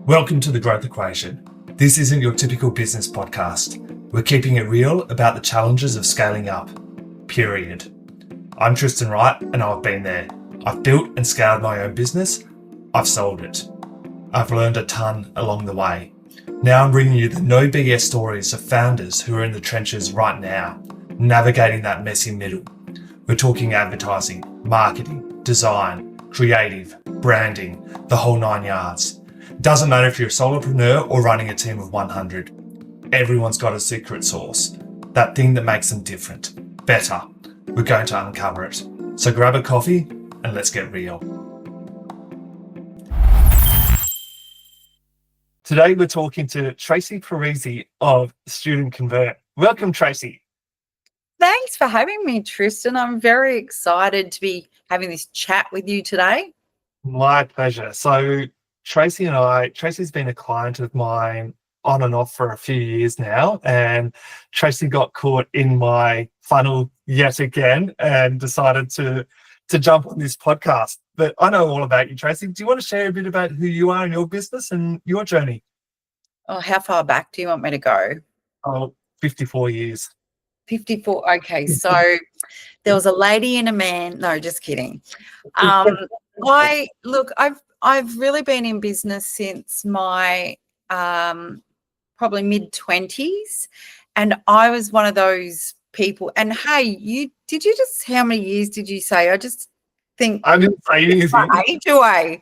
Welcome to The Growth Equation. This isn't your typical business podcast. We're keeping it real about the challenges of scaling up, period. I'm Tristan Wright and I've been there. I've built and scaled my own business. I've sold it. I've learned a ton along the way. Now I'm bringing you the no BS stories of founders who are in the trenches right now, navigating that messy middle. We're talking advertising, marketing, design, creative, branding, the whole 9 yards. Doesn't matter if you're a solopreneur or running a team of 100. Everyone's got a secret sauce, that thing that makes them different, better. We're going to uncover it. So grab a coffee and let's get real. Today we're talking to Tracy Parisi of Student Convert. Welcome, Tracy. Thanks for having me, Tristan. I'm very excited to be having this chat with you today. My pleasure. So Tracy's been a client of mine on and off for a few years now, and Tracy got caught in my funnel yet again and decided to jump on this podcast. But I know all about you, Tracy. Do you want to share a bit about who you are in your business and your journey? Oh, how far back do you want me to go? 54 years. 54. Okay, so there was a lady and a man. No, just kidding. I've really been in business since my probably mid-20s, and I was one of those people. And hey, how many years did you say? I just think I didn't say anything. My age away.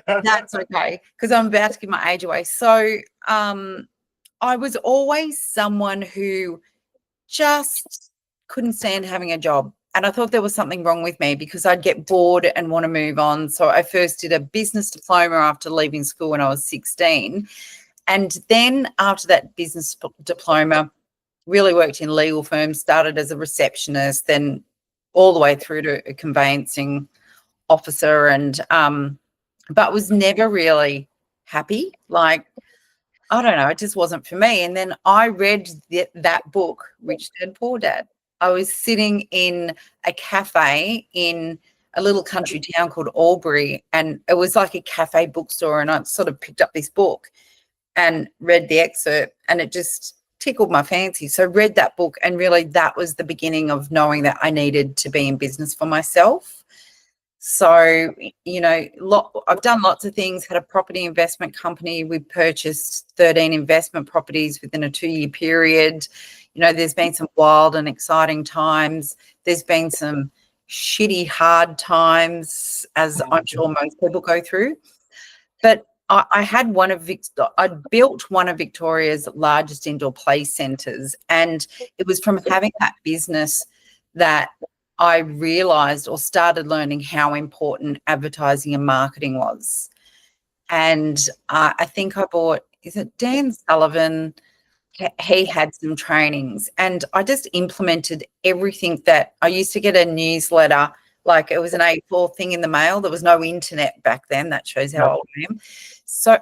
That's okay, because I'm about to give my age away. So I was always someone who just couldn't stand having a job. And I thought there was something wrong with me because I'd get bored and want to move on. So I first did a business diploma after leaving school when I was 16. And then after that business diploma, really worked in legal firms, started as a receptionist, then all the way through to a conveyancing officer, and but was never really happy. Like, I don't know, it just wasn't for me. And then I read that book, Rich Dad, Poor Dad. I was sitting in a cafe in a little country town called Albury, and it was like a cafe bookstore, and I sort of picked up this book and read the excerpt, and it just tickled my fancy. So read that book, and really that was the beginning of knowing that I needed to be in business for myself. So, I've done lots of things, had a property investment company. We purchased 13 investment properties within a 2-year period. There's been some wild and exciting times. There's been some shitty, hard times, as I'm sure most people go through. But I built one of Victoria's largest indoor play centres, and it was from having that business that I realised or started learning how important advertising and marketing was. And I think I bought, is it Dan Sullivan? He had some trainings, and I just implemented everything that I used to get a newsletter, like it was an A4 thing in the mail. There was no internet back then. That shows how old I am. So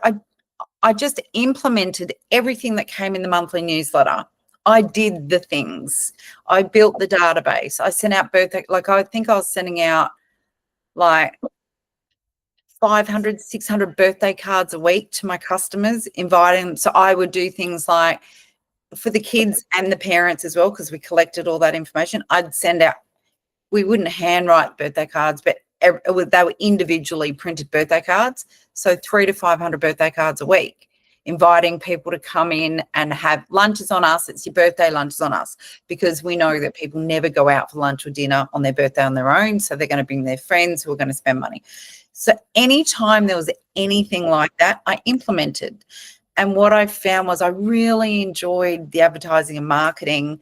I just implemented everything that came in the monthly newsletter. I did the things. I built the database. I sent out I think I was sending out like 500, 600 birthday cards a week to my customers, inviting them. So I would do things like for the kids and the parents as well, because we collected all that information. I'd send out, we wouldn't handwrite birthday cards, but they were individually printed birthday cards. So 300 to 500 birthday cards a week, inviting people to come in and have lunches on us. It's your birthday, lunches on us, because we know that people never go out for lunch or dinner on their birthday on their own. So they're going to bring their friends who are going to spend money. So anytime there was anything like that, I implemented. And what I found was I really enjoyed the advertising and marketing.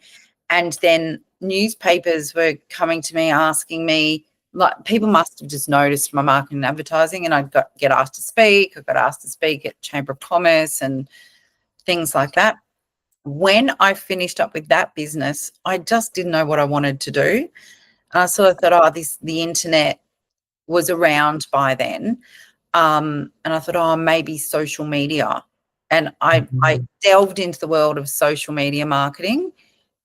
And then newspapers were coming to me asking me, like, people must have just noticed my marketing and advertising, and I get asked to speak. I got asked to speak at Chamber of Commerce and things like that. When I finished up with that business, I just didn't know what I wanted to do. So I thought, the internet was around by then. And I thought, maybe social media. And I delved into the world of social media marketing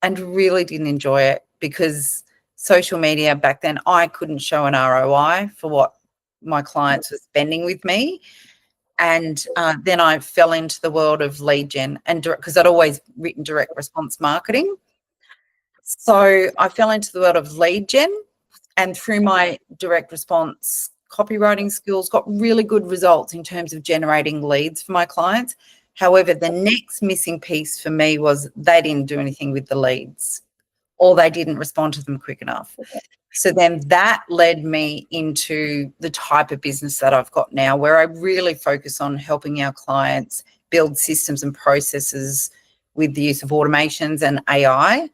and really didn't enjoy it, because social media back then, I couldn't show an ROI for what my clients were spending with me. And then I fell into the world of lead gen, and because I'd always written direct response marketing. So I fell into the world of lead gen, and through my direct response copywriting skills, got really good results in terms of generating leads for my clients. However, the next missing piece for me was they didn't do anything with the leads, or they didn't respond to them quick enough. So then that led me into the type of business that I've got now, where I really focus on helping our clients build systems and processes with the use of automations and AI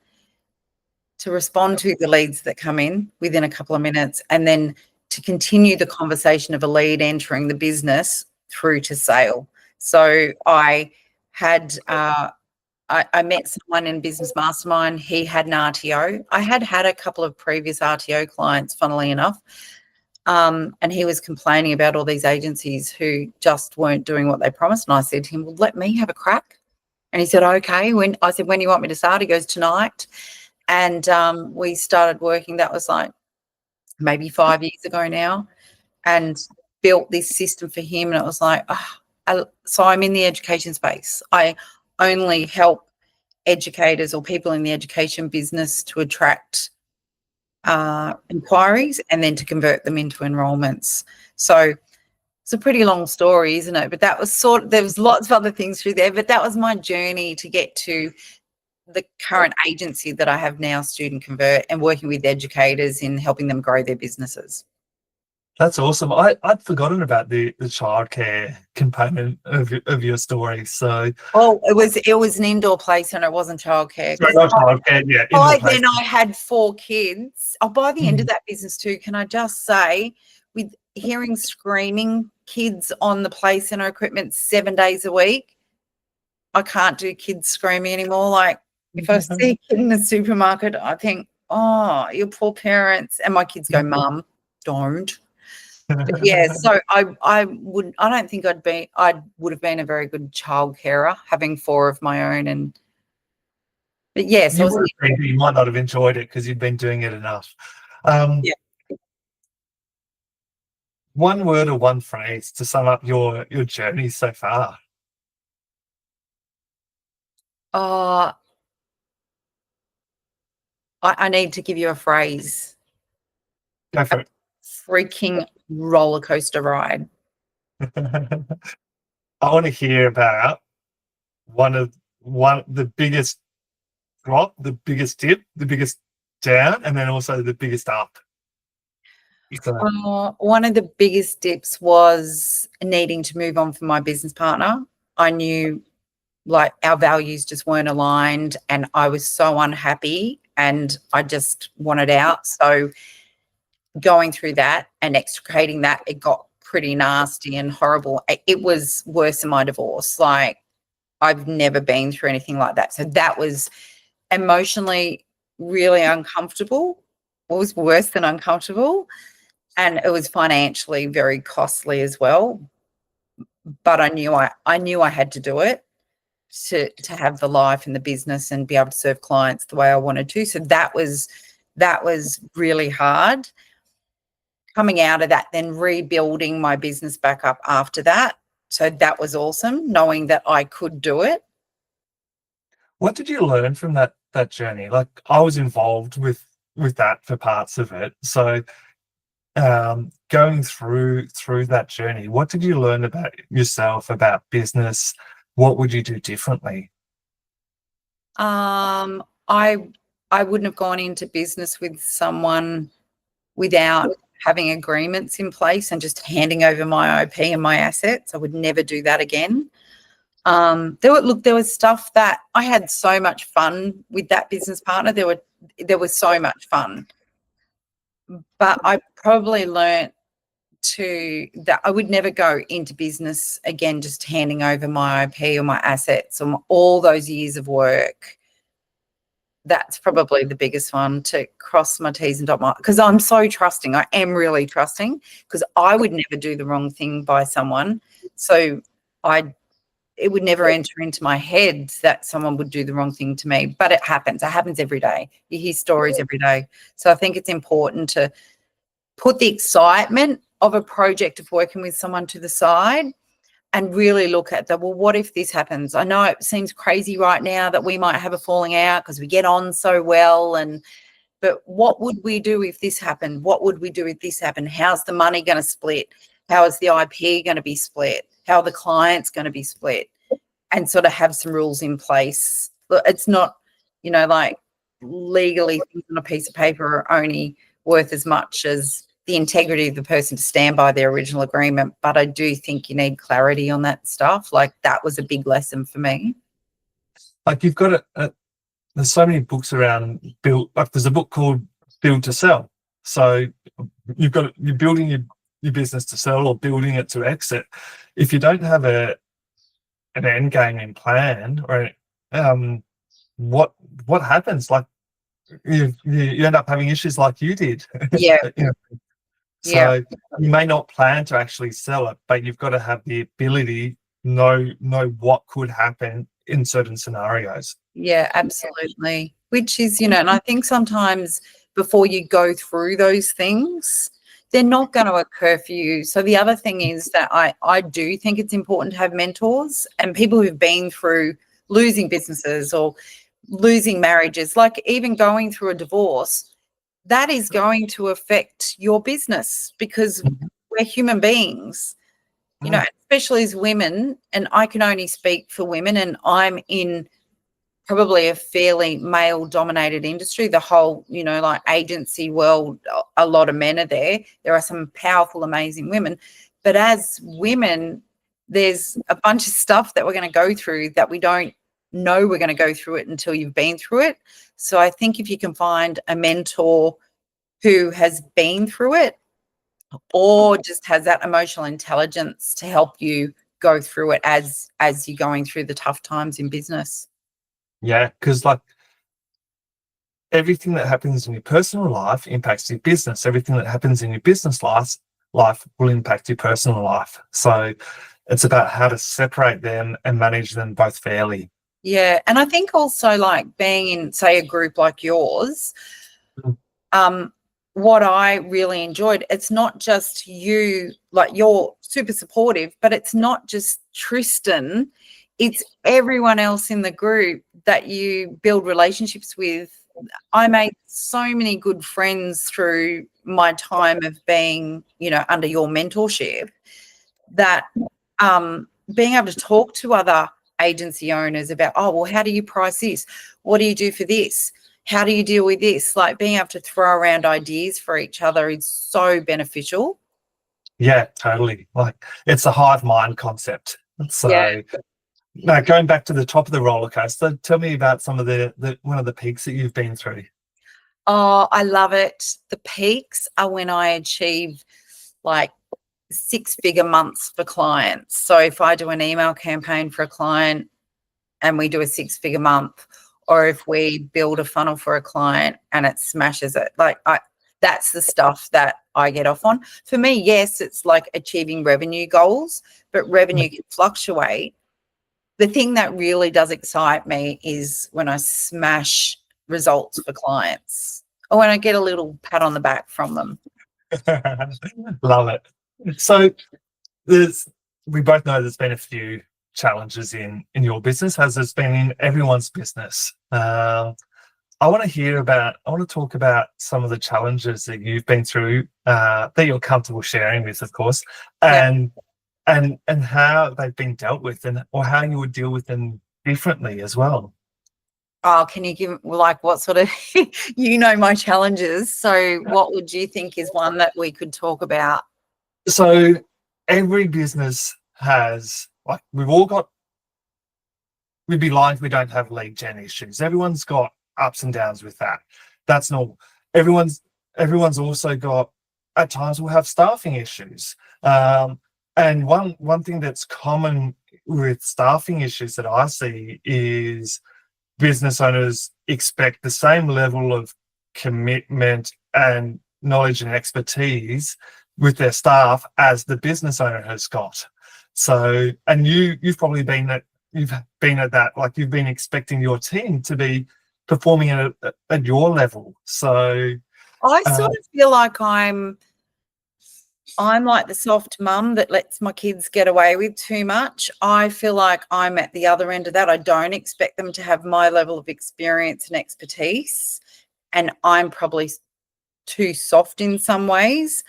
to respond to the leads that come in within a couple of minutes, and then to continue the conversation of a lead entering the business through to sale. So I had I met someone in Business Mastermind. He had an RTO. I had a couple of previous RTO clients, funnily enough, and he was complaining about all these agencies who just weren't doing what they promised. And I said to him, well, let me have a crack. And he said, okay. I said, when do you want me to start? He goes, tonight. And we started working. That was like maybe 5 years ago now, and built this system for him. And it was like, so I'm in the education space. I only help educators or people in the education business to attract inquiries and then to convert them into enrolments. So it's a pretty long story, isn't it? But that was there was lots of other things through there, but that was my journey to get to the current agency that I have now, Student Convert, and working with educators in helping them grow their businesses. That's awesome. I'd forgotten about the childcare component of your story. So, it was an indoor play centre. It wasn't childcare. Not childcare, yeah. By then I had 4 kids. By the end of that business too, can I just say, with hearing screaming kids on the play centre equipment 7 days a week, I can't do kids screaming anymore. Like, if I see a kid in the supermarket, I think, oh, you poor parents. And my kids go, Mum, don't. But yeah, so I don't think I would have been a very good child carer, having 4 of my own. But yes, you might not have enjoyed it because you'd been doing it enough. Yeah. One word or one phrase to sum up your journey so far. I need to give you a phrase. Go for it. Freaking roller coaster ride. I want to hear about the biggest drop, the biggest dip, the biggest down, and then also the biggest up. One of the biggest dips was needing to move on from my business partner. I knew, like, our values just weren't aligned, and I was so unhappy and I just wanted out. So going through that and extricating that, it got pretty nasty and horrible. It was worse than my divorce. Like, I've never been through anything like that. So that was emotionally really uncomfortable. It was worse than uncomfortable. And it was financially very costly as well. But I knew I had to do it to have the life and the business and be able to serve clients the way I wanted to. So that was really hard. Coming out of that, then rebuilding my business back up after that. So that was awesome, knowing that I could do it. What did you learn from that journey? Like, I was involved with that for parts of it. So going through that journey, what did you learn about yourself, about business? What would you do differently? I wouldn't have gone into business with someone without having agreements in place and just handing over my IP and my assets. I would never do that again. There was stuff that I had so much fun with that business partner. There was so much fun, but I probably learnt that I would never go into business again just handing over my IP or my assets or all those years of work. That's probably the biggest one, to cross my T's and dot my, because I'm so trusting. I am really trusting, because I would never do the wrong thing by someone. So it would never enter into my head that someone would do the wrong thing to me. But it happens. It happens every day. You hear stories every day. So I think it's important to put the excitement of a project of working with someone to the side and really look at the, well, what if this happens? I know it seems crazy right now that we might have a falling out because we get on so well, but what would we do if this happened? What would we do if this happened? How's the money going to split? How is the IP going to be split? How are the clients going to be split? And sort of have some rules in place. Look, it's not, like legally things on a piece of paper are only worth as much as the integrity of the person to stand by their original agreement. But I do think you need clarity on that stuff. Like, that was a big lesson for me. Like, you've got there's so many books around build. Like, there's a book called Build to Sell. So you're building your business to sell or building it to exit. If you don't have an end game in plan, or what happens? Like, you end up having issues like you did. Yeah. So you may not plan to actually sell it, but you've got to have the ability know what could happen in certain scenarios. Yeah, absolutely. Which is, and I think sometimes before you go through those things, they're not going to occur for you. So the other thing is that I do think it's important to have mentors and people who've been through losing businesses or losing marriages, like even going through a divorce. That is going to affect your business because we're human beings, especially as women. And I can only speak for women, and I'm in probably a fairly male-dominated industry. The whole, like agency world, a lot of men are there. There are some powerful, amazing women. But as women, there's a bunch of stuff that we're going to go through that we don't know we're going to go through it until you've been through it. So I think if you can find a mentor who has been through it or just has that emotional intelligence to help you go through it as you're going through the tough times in business. Yeah, because like everything that happens in your personal life impacts your business. Everything that happens in your business life will impact your personal life. So it's about how to separate them and manage them both fairly. Yeah. And I think also, like, being in, say, a group like yours, what I really enjoyed, it's not just you, like, you're super supportive, but it's not just Tristan, it's everyone else in the group that you build relationships with. I made so many good friends through my time of being, under your mentorship, that being able to talk to other agency owners about, oh, well, how do you price this? What do you do for this? How do you deal with this? Like, being able to throw around ideas for each other is so beneficial. Yeah, totally. Like, it's a hive mind concept. So Yeah. now, going back to the top of the roller coaster, tell me about some of the one of the peaks that you've been through. Oh, I love it. The peaks are when I achieve like 6-figure months for clients. So if I do an email campaign for a client and we do a 6-figure month, or if we build a funnel for a client and it smashes it, that's the stuff that I get off on. For me, yes, it's like achieving revenue goals, but revenue can fluctuate. The thing that really does excite me is when I smash results for clients or when I get a little pat on the back from them. Love it. So we both know there's been a few challenges in your business, as there's been in everyone's business. I want to talk about some of the challenges that you've been through, that you're comfortable sharing with, of course, and how they've been dealt with, or how you would deal with them differently as well. Oh, can you give, like, what sort of, my challenges. So what would you think is one that we could talk about? So every business has, like, we'd be lying if we don't have lead gen issues. Everyone's got ups and downs with that. That's normal. Everyone's also got, at times we'll have staffing issues. And one thing that's common with staffing issues that I see is business owners expect the same level of commitment and knowledge and expertise with their staff as the business owner has got. So, and you've probably been at that, like, you've been expecting your team to be performing at your level. So I sort of feel like I'm I'm like the soft mum that lets my kids get away with too much. I feel like I'm at the other end of that. I don't expect them to have my level of experience and expertise, and I'm probably too soft in some ways.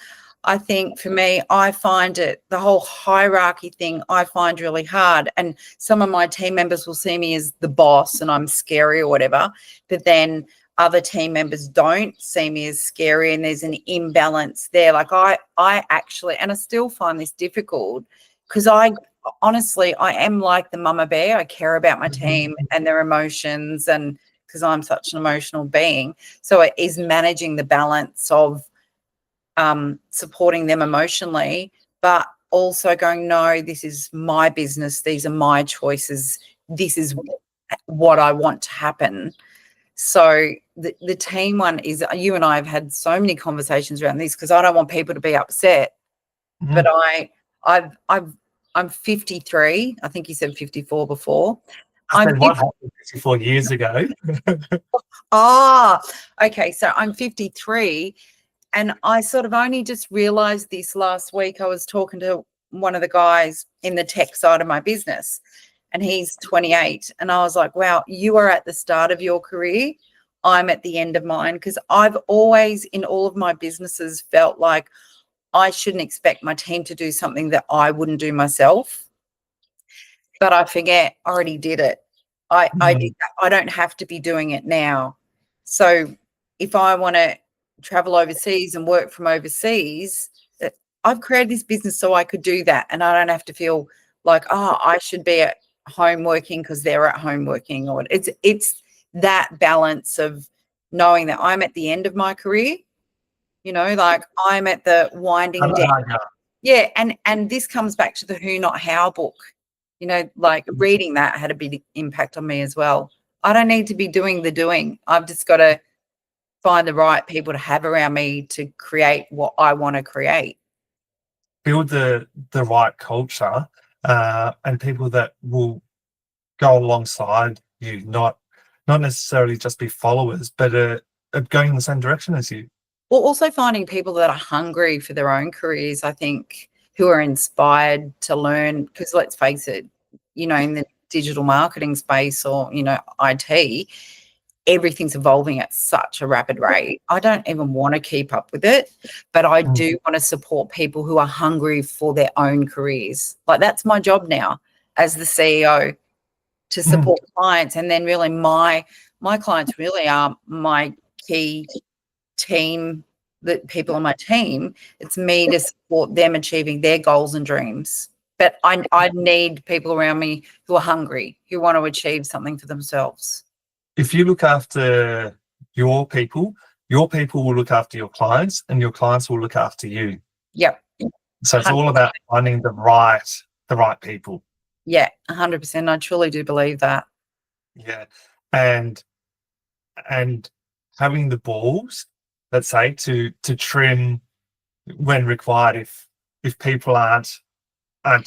I think for me, I find it, the whole hierarchy thing, I find really hard. And some of my team members will see me as the boss and I'm scary or whatever, but then other team members don't see me as scary, and there's an imbalance there. Like I actually, and I still find this difficult because I honestly, I am like the mama bear. I care about my team and their emotions, and because I'm such an emotional being. So it is managing the balance of supporting them emotionally, but also going, no, this is my business. These are my choices. This is what I want to happen. So the team one is, you and I have had so many conversations around this because I don't want people to be upset. But I'm 53. I think you said 54 before. I said, what happened 54 years ago? Okay. So I'm 53. And I sort of only just realized this last week. I was talking to one of the guys in the tech side of my business, and he's 28. And I was like, wow, you are at the start of your career. I'm at the end of mine, because I've always, in all of my businesses, felt like I shouldn't expect my team to do something that I wouldn't do myself. But I forget, I already did it. I did that. I don't have to be doing it now. So if I want to travel overseas and work from overseas, I've created this business so I could do that, and I don't have to feel like, oh, I should be at home working because they're at home working. Or it's that balance of knowing that I'm at the end of my career, like I'm at the winding down. Yeah, and this comes back to the Who Not How book. Like reading that had a big impact on me as well. I don't need to be doing the doing. I've just got to find the right people to have around me to create what I want to create. Build the right culture, and people that will go alongside you, not necessarily just be followers, but going in the same direction as you. Well, also finding people that are hungry for their own careers, I think, who are inspired to learn, because let's face it, in the digital marketing space or, IT, everything's evolving at such a rapid rate. I don't even want to keep up with it, but I do want to support people who are hungry for their own careers. Like that's my job now as the CEO, to support clients. And then really my clients really are my key team, the people on my team. It's me to support them achieving their goals and dreams. But I need people around me who are hungry, who want to achieve something for themselves. If you look after your people will look after your clients, and your clients will look after you. Yep. So it's all about finding the right people. Yeah, 100%. I truly do believe that. Yeah. And having the balls, let's say, to trim when required if people aren't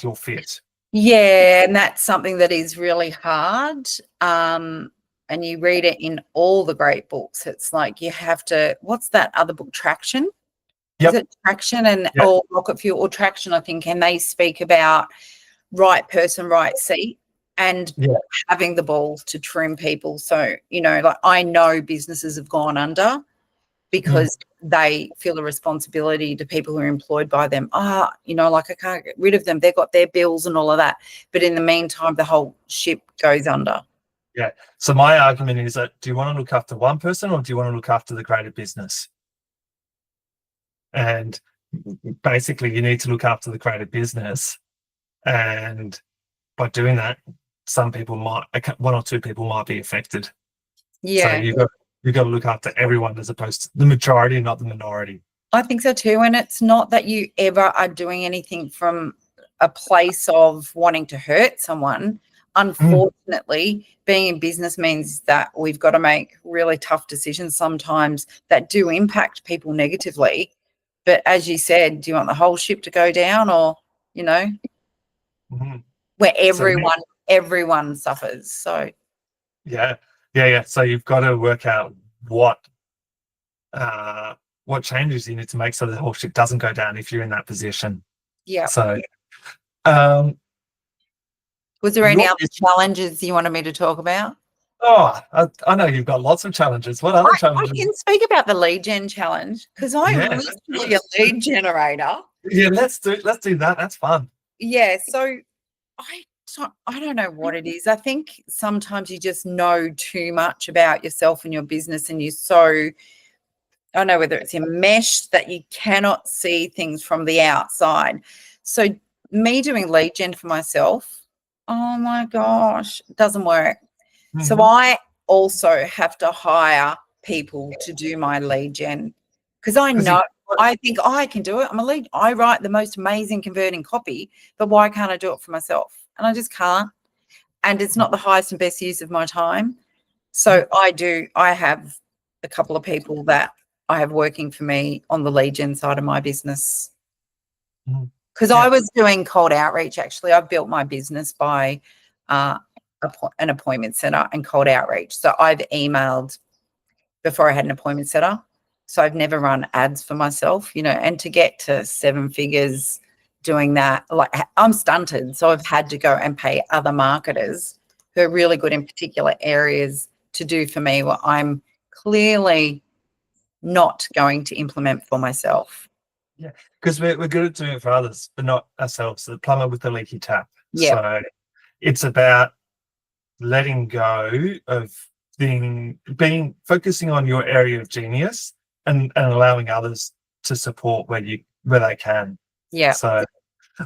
your fit. Yeah, and that's something that is really hard. And you read it in all the great books. It's like you have to, what's that other book, Traction? Yep. Is it Traction or Rocket Fuel or Traction, I think, and they speak about right person, right seat, and having the balls to trim people. So, like I know businesses have gone under because they feel a responsibility to people who are employed by them. Like I can't get rid of them. They've got their bills and all of that. But in the meantime, the whole ship goes under. Yeah. So my argument is that, do you want to look after one person or do you want to look after the greater business? And basically you need to look after the greater business. And by doing that, one or two people might be affected. Yeah. So you've got to look after everyone as opposed to the majority, not the minority. I think so too. And it's not that you ever are doing anything from a place of wanting to hurt someone. Unfortunately, being in business means that we've got to make really tough decisions sometimes that do impact people negatively. But as you said, do you want the whole ship to go down, or, where everyone suffers? So yeah. So you've got to work out what what changes you need to make so the whole shit doesn't go down if you're in that position. Yeah. So, was there any other challenges you wanted me to talk about? Oh, I know you've got lots of challenges. What other I challenges? can speak about the lead gen challenge because I'm Yeah. literally a lead generator. Yeah, let's do that. That's fun. Yeah, so I don't know what it is. I think sometimes you just know too much about yourself and your business, and you're so, I don't know whether it's enmeshed that you cannot see things from the outside. So me doing lead gen for myself, oh my gosh, it doesn't work. So I also have to hire people to do my lead gen because I think I can do it. I'm a lead. I write the most amazing converting copy, but why can't I do it for myself? And I just can't. And it's not the highest and best use of my time. So I have a couple of people that I have working for me on the lead gen side of my business. Because I was doing cold outreach, actually. I built my business by an appointment setter and cold outreach. So I've emailed before I had an appointment setter. So I've never run ads for myself, and to get to 7 figures doing that, like I'm stunted. So I've had to go and pay other marketers who are really good in particular areas to do for me what I'm clearly not going to implement for myself. Yeah, because we're good at doing it for others, but not ourselves. The plumber with the leaky tap. Yeah. So it's about letting go of being focusing on your area of genius and allowing others to support where they can. Yeah. So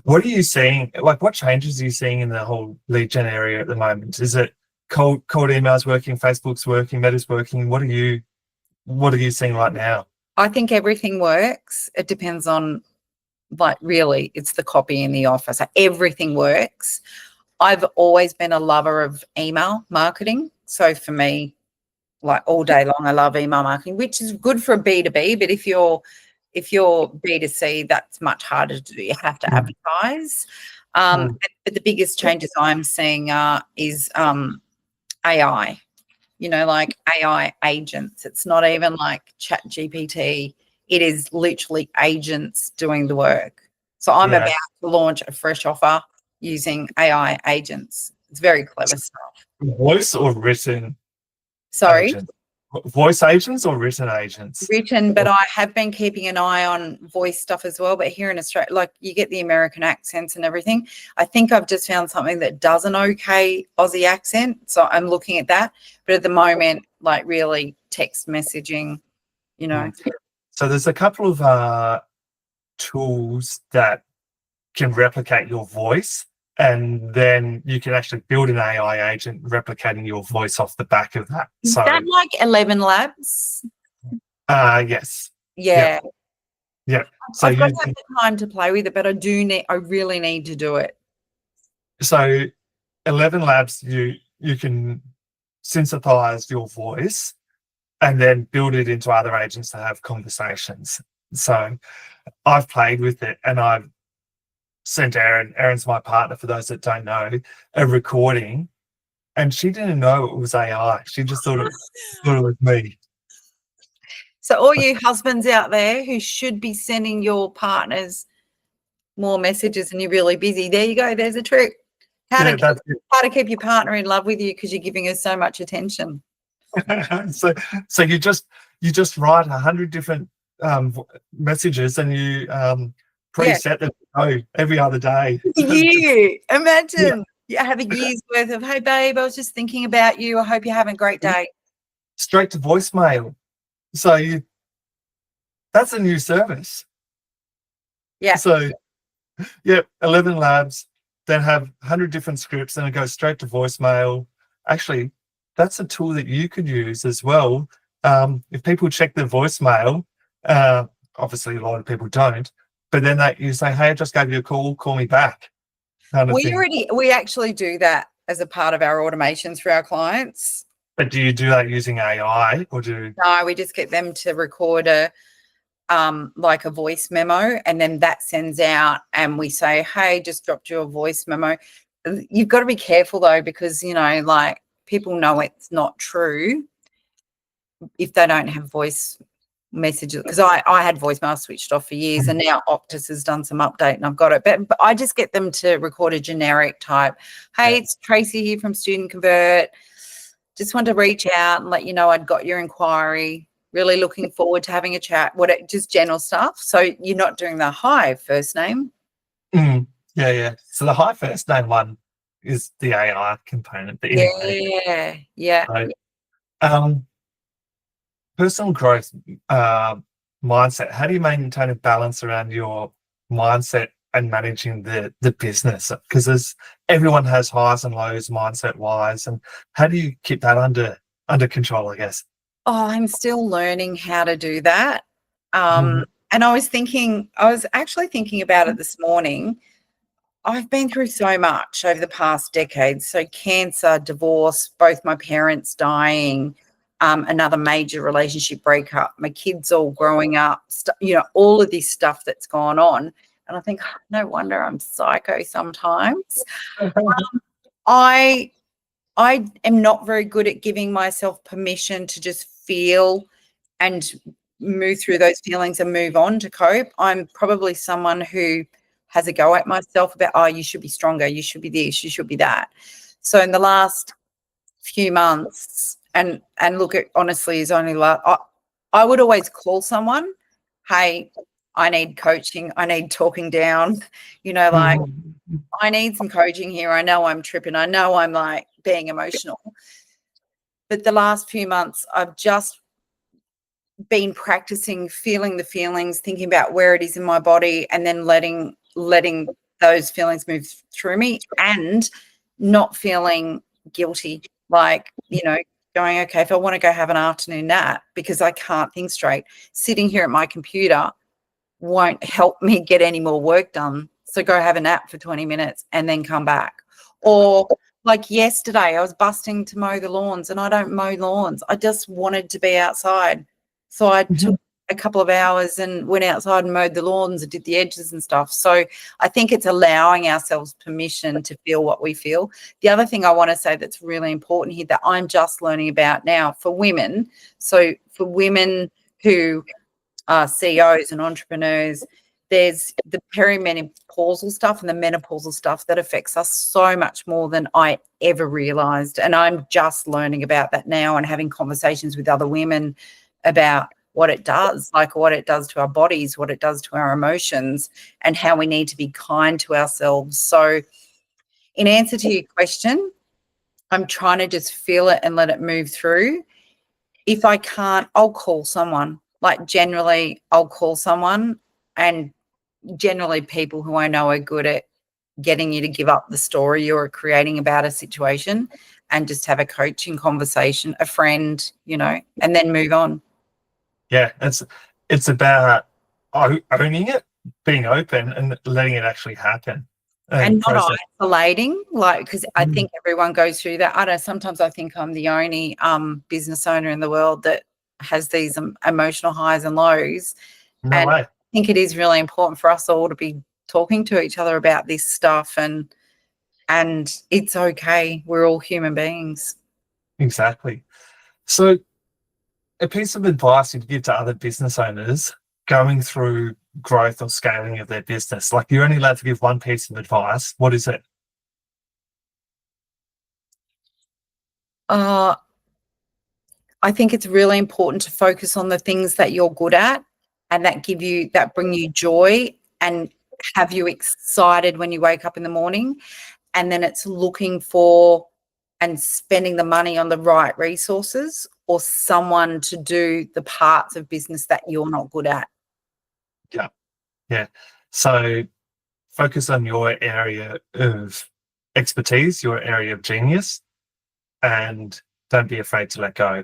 what are you seeing? Like, what changes are you seeing in the whole lead gen area at the moment? Is it cold emails working, Facebook's working, Meta's working? What are you seeing right now? I think everything works. It depends on, like, really, it's the copy in the offer. So everything works. I've always been a lover of email marketing. So for me, like all day long, I love email marketing, which is good for a B2B. But if you're B2C, that's much harder to do. You have to advertise. But the biggest changes I'm seeing is AI. Like AI agents. It's not even like Chat GPT. It is literally agents doing the work. So I'm about to launch a fresh offer using AI agents. It's very clever stuff. Voice or written? Sorry? Agents? Voice agents or written agents? Written, but I have been keeping an eye on voice stuff as well. But here in Australia, like, you get the American accents and everything. I think I've just found something that does an okay Aussie accent. So I'm looking at that. But at the moment, like, really text messaging, So there's a couple of tools that can replicate your voice, and then you can actually build an AI agent replicating your voice off the back of that. Is that like 11 Labs? Yes. Yeah. Yeah. So I've got to have the time to play with it, but I really need to do it. So 11 Labs, you can synthesize your voice and then build it into other agents to have conversations. So I've played with it, and I've sent Erin's my partner, for those that don't know, a recording, and she didn't know it was AI. She just thought it was me. So all you husbands out there who should be sending your partners more messages and you're really busy, there you go. There's a trick. How to keep your partner in love with you because you're giving her so much attention. So you just write 100 different messages, and you preset them every other day. You imagine you have a year's worth of, hey babe, I was just thinking about you. I hope you're having a great day. Straight to voicemail. So that's a new service. Yeah. So 11 Labs, then have 100 different scripts, and it goes straight to voicemail. Actually, that's a tool that you could use as well. If people check their voicemail, obviously a lot of people don't, but then you say, hey, I just gave you a call me back. We actually do that as a part of our automations for our clients. But do you do that using AI or No, we just get them to record like a voice memo, and then that sends out, and we say, hey, just dropped you a voice memo. You've got to be careful though, because like, people know it's not true if they don't have voice messages, because I had voicemail switched off for years, and now Optus has done some update and I've got it. But I just get them to record a generic type. Hey, it's Tracy here from Student Convert. Just want to reach out and let you know I'd got your inquiry. Really looking forward to having a chat. Just general stuff. So you're not doing the hi first name. Yeah. So the hi first name one is the AI component. But anyway, yeah. So, personal growth mindset. How do you maintain a balance around your mindset and managing the business? Because everyone has highs and lows mindset wise, and how do you keep that under control, I guess? Oh, I'm still learning how to do that. And I was actually thinking about it this morning. I've been through so much over the past decade. So cancer, divorce, both my parents dying, another major relationship breakup, my kids all growing up, all of this stuff that's gone on. And I think, no wonder I'm psycho sometimes. I am not very good at giving myself permission to just feel and move through those feelings and move on to cope. I'm probably someone who has a go at myself about, oh, you should be stronger, you should be this, you should be that. So in the last few months, and look, it honestly is only I would always call someone, hey, I need coaching, I need talking down, like I need some coaching here. I know I'm tripping. I know I'm like being emotional. But the last few months, I've just been practicing feeling the feelings, thinking about where it is in my body, and then letting those feelings move through me, and not feeling guilty, like, going, okay, if I want to go have an afternoon nap because I can't think straight, sitting here at my computer won't help me get any more work done. So go have a nap for 20 minutes and then come back. Or like yesterday, I was busting to mow the lawns, and I don't mow lawns. I just wanted to be outside. So I took a couple of hours and went outside and mowed the lawns and did the edges and stuff. So I think it's allowing ourselves permission to feel what we feel. The other thing I want to say that's really important here that I'm just learning about now for women. So for women who are CEOs and entrepreneurs, there's the perimenopausal stuff and the menopausal stuff that affects us so much more than I ever realized. And I'm just learning about that now and having conversations with other women about what it does, like what it does to our bodies, what it does to our emotions, and how we need to be kind to ourselves. So in answer to your question, I'm trying to just feel it and let it move through. If I can't, I'll call someone. Like generally, I'll call someone, and generally people who I know are good at getting you to give up the story you're creating about a situation and just have a coaching conversation, a friend, and then move on. Yeah, it's about owning it, being open, and letting it actually happen. And not isolating, because I think everyone goes through that. I don't know, sometimes I think I'm the only business owner in the world that has these emotional highs and lows. No way. I think it is really important for us all to be talking to each other about this stuff, and it's okay. We're all human beings. Exactly. So a piece of advice you'd give to other business owners going through growth or scaling of their business, like you're only allowed to give one piece of advice. What is it? I think it's really important to focus on the things that you're good at and that bring you joy and have you excited when you wake up in the morning. And then it's looking for and spending the money on the right resources or someone to do the parts of business that you're not good at. Yeah. So focus on your area of expertise, your area of genius, and don't be afraid to let go.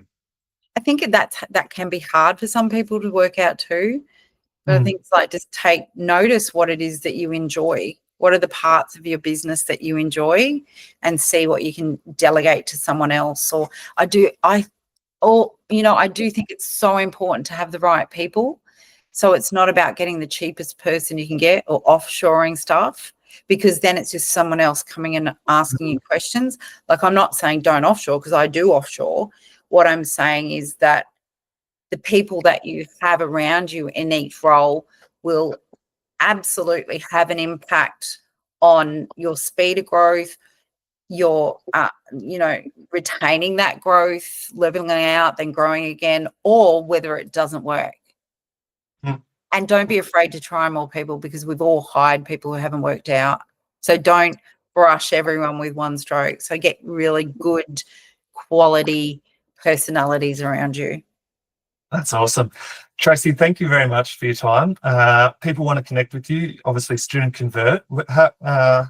I think that can be hard for some people to work out too. But I think it's like just notice what it is that you enjoy. What are the parts of your business that you enjoy, and see what you can delegate to someone else. Or I do think it's so important to have the right people. So it's not about getting the cheapest person you can get or offshoring stuff, because then it's just someone else coming and asking you questions. Like, I'm not saying don't offshore, because I do offshore. What I'm saying is that the people that you have around you in each role will absolutely have an impact on your speed of growth, your retaining that growth, leveling out, then growing again, or whether it doesn't work. And don't be afraid to try more people, because we've all hired people who haven't worked out. So don't brush everyone with one stroke. So get really good quality personalities around you. That's awesome. Tracy, thank you very much for your time. People want to connect with you, obviously Student Convert. How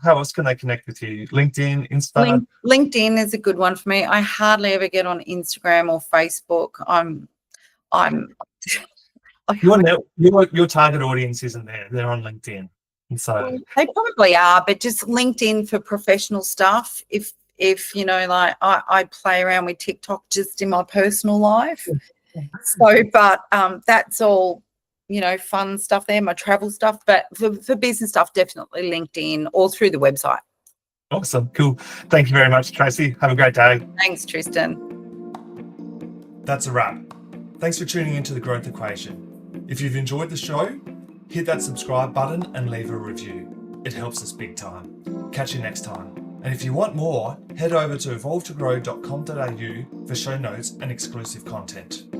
else can they connect with you? LinkedIn, Insta? LinkedIn is a good one for me. I hardly ever get on Instagram or Facebook. Your target audience isn't there. They're on LinkedIn. And so they probably are, but just LinkedIn for professional stuff. If I play around with TikTok just in my personal life. So, but that's all, fun stuff there, my travel stuff. But for business stuff, definitely LinkedIn or through the website. Awesome. Cool. Thank you very much, Tracy. Have a great day. Thanks, Tristan. That's a wrap. Thanks for tuning into The Growth Equation. If you've enjoyed the show, hit that subscribe button and leave a review. It helps us big time. Catch you next time. And if you want more, head over to evolvetogrow.com.au for show notes and exclusive content.